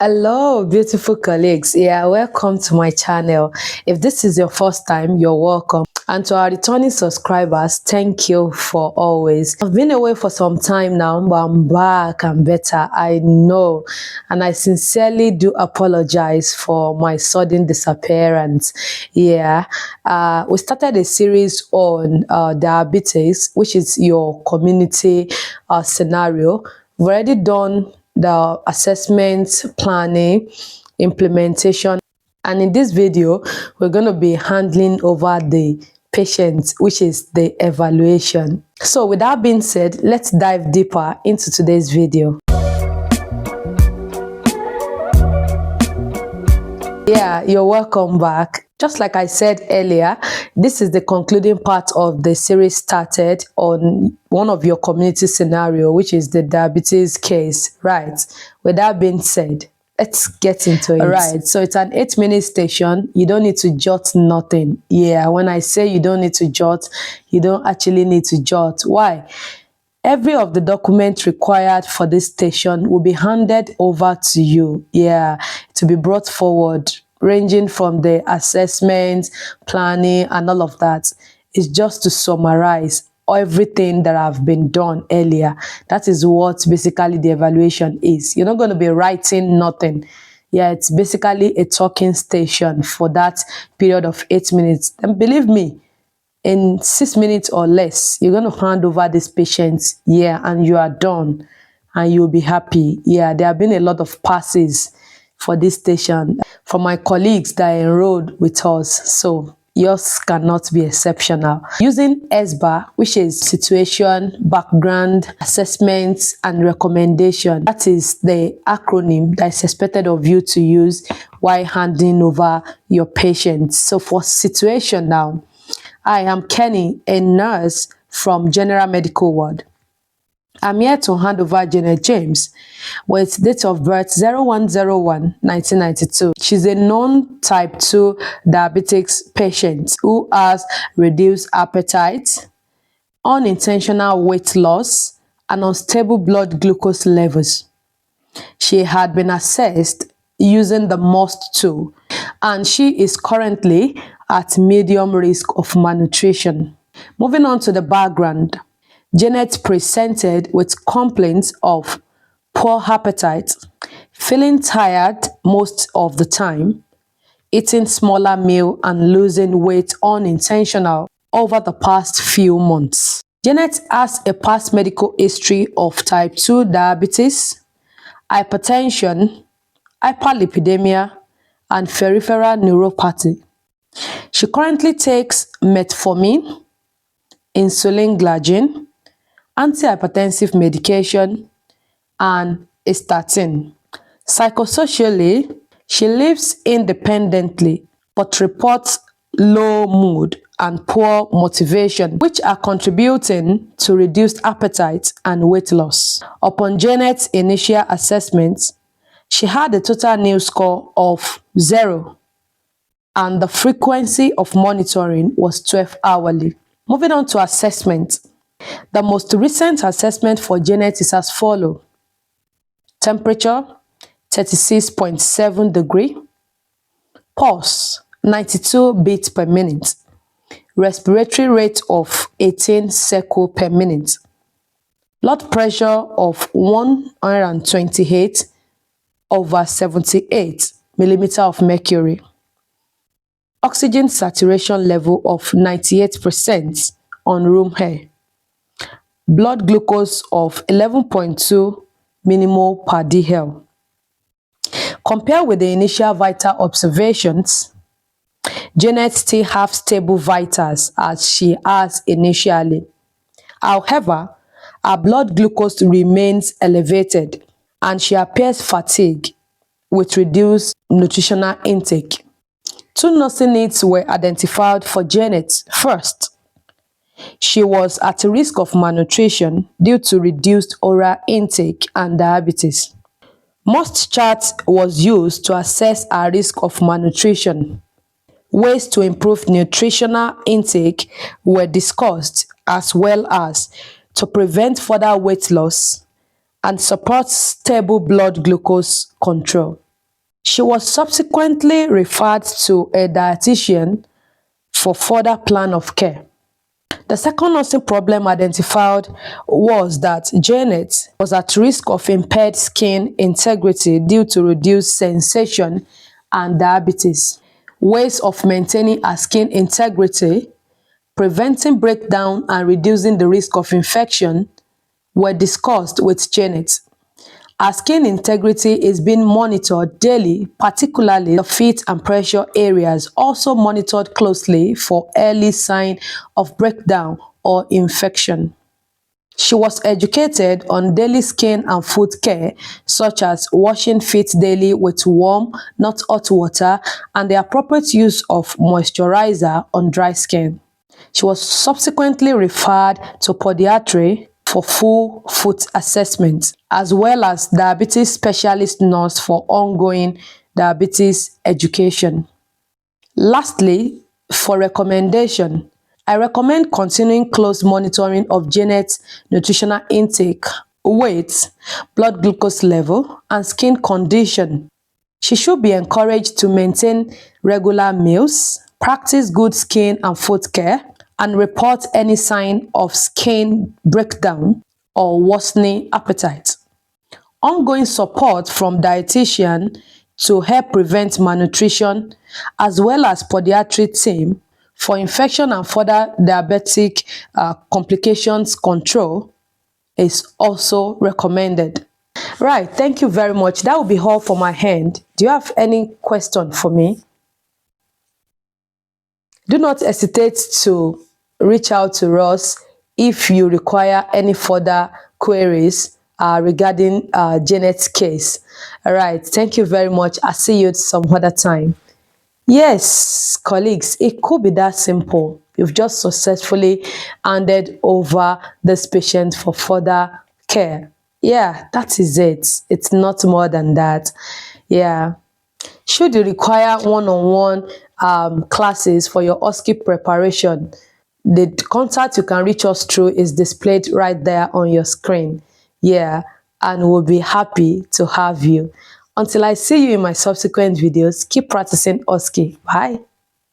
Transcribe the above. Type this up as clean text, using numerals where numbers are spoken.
Hello, beautiful colleagues. Yeah, welcome to my channel. If this is your first time, you're welcome. And to our returning subscribers, thank you for always. I've been away for some time now, but I'm back and better. I know. And I sincerely do apologize for my sudden disappearance. Yeah, we started a series on diabetes, which is your community scenario. We've already done the assessment, planning, implementation, and in this video we're going to be handling over the patient, which is the evaluation. So with that being said, let's dive deeper into today's video. Yeah, you're welcome back. Just like I said earlier, this is the concluding part of the series started on one of your community scenario, which is the diabetes case, right? With that being said, let's get into it. All right, so it's an 8-minute station. You don't need to jot nothing. Yeah, when I say you don't need to jot, you don't actually need to jot. Why? Every of the documents required for this station will be handed over to you, yeah, to be brought forward, ranging from the assessment, planning, and all of that. It's just to summarize everything that have been done earlier. That is what basically the evaluation is. You're not going to be writing nothing. Yeah, it's basically a talking station for that period of 8 minutes. And believe me, in 6 minutes or less, you're going to hand over this patient, yeah, and you are done and you'll be happy. Yeah, there have been a lot of passes for this station from my colleagues that enrolled with us, so yours cannot be exceptional. Using SBAR, which is situation, background, assessments, and recommendation. That is the acronym that is expected of you to use while handing over your patient. So for situation now, I am Kenny, a nurse from General Medical Ward. I'm here to hand over Janet James with date of birth 01/01/1992. She's a non-type 2 diabetics patient who has reduced appetite, unintentional weight loss, and unstable blood glucose levels. She had been assessed using the MOST tool, and she is currently at medium risk of malnutrition. Moving on to the background, Janet presented with complaints of poor appetite, feeling tired most of the time, eating smaller meal, and losing weight unintentional over the past few months. Janet has a past medical history of type 2 diabetes, hypertension, hyperlipidemia, and peripheral neuropathy. She currently takes metformin, insulin glargine, antihypertensive medication, and a statin. Psychosocially, she lives independently but reports low mood and poor motivation, which are contributing to reduced appetite and weight loss. Upon Janet's initial assessment, she had a total NIL score of 0, and the frequency of monitoring was 12 hourly. Moving on to assessment. The most recent assessment for Janet is as follows. Temperature, 36.7 degree. Pulse, 92 beats per minute. Respiratory rate of 18 cycles per minute. Blood pressure of 128/78 millimeter of mercury. Oxygen saturation level of 98% on room air. Blood glucose of 11.2 millimole per dl. Compared with the initial vital observations, Janet still has stable vitals as she has initially. However, her blood glucose remains elevated and she appears fatigued with reduced nutritional intake. 2 nursing needs were identified for Janet. First, she was at risk of malnutrition due to reduced oral intake and diabetes. MOST chart was used to assess her risk of malnutrition. Ways to improve nutritional intake were discussed, as well as to prevent further weight loss and support stable blood glucose control. She was subsequently referred to a dietitian for further plan of care. The second nursing problem identified was that Janet was at risk of impaired skin integrity due to reduced sensation and diabetes. Ways of maintaining her skin integrity, preventing breakdown and reducing the risk of infection were discussed with Janet. Her skin integrity is being monitored daily, particularly the feet and pressure areas, also monitored closely for early sign of breakdown or infection. She was educated on daily skin and foot care, such as washing feet daily with warm, not hot water, and the appropriate use of moisturizer on dry skin. She was subsequently referred to podiatry for full foot assessment, as well as diabetes specialist nurse for ongoing diabetes education. Lastly, for recommendation, I recommend continuing close monitoring of Janet's nutritional intake, weight, blood glucose level, and skin condition. She should be encouraged to maintain regular meals, practice good skin and foot care, and report any sign of skin breakdown or worsening appetite. Ongoing support from dietitian to help prevent malnutrition, as well as podiatric team for infection and further diabetic complications control is also recommended. Right, thank you very much. That will be all for my hand. Do you have any question for me? Do not hesitate to reach out to us if you require any further queries regarding Janet's case. All right, thank you very much. I'll see you some other time. Yes, colleagues, it could be that simple. You've just successfully handed over this patient for further care. Yeah, that is it. It's not more than that. Yeah. Should you require one-on-one classes for your OSCE preparation, the contact you can reach us through is displayed right there on your screen. Yeah, and we'll be happy to have you. Until I see you in my subsequent videos, keep practicing OSCE. Bye.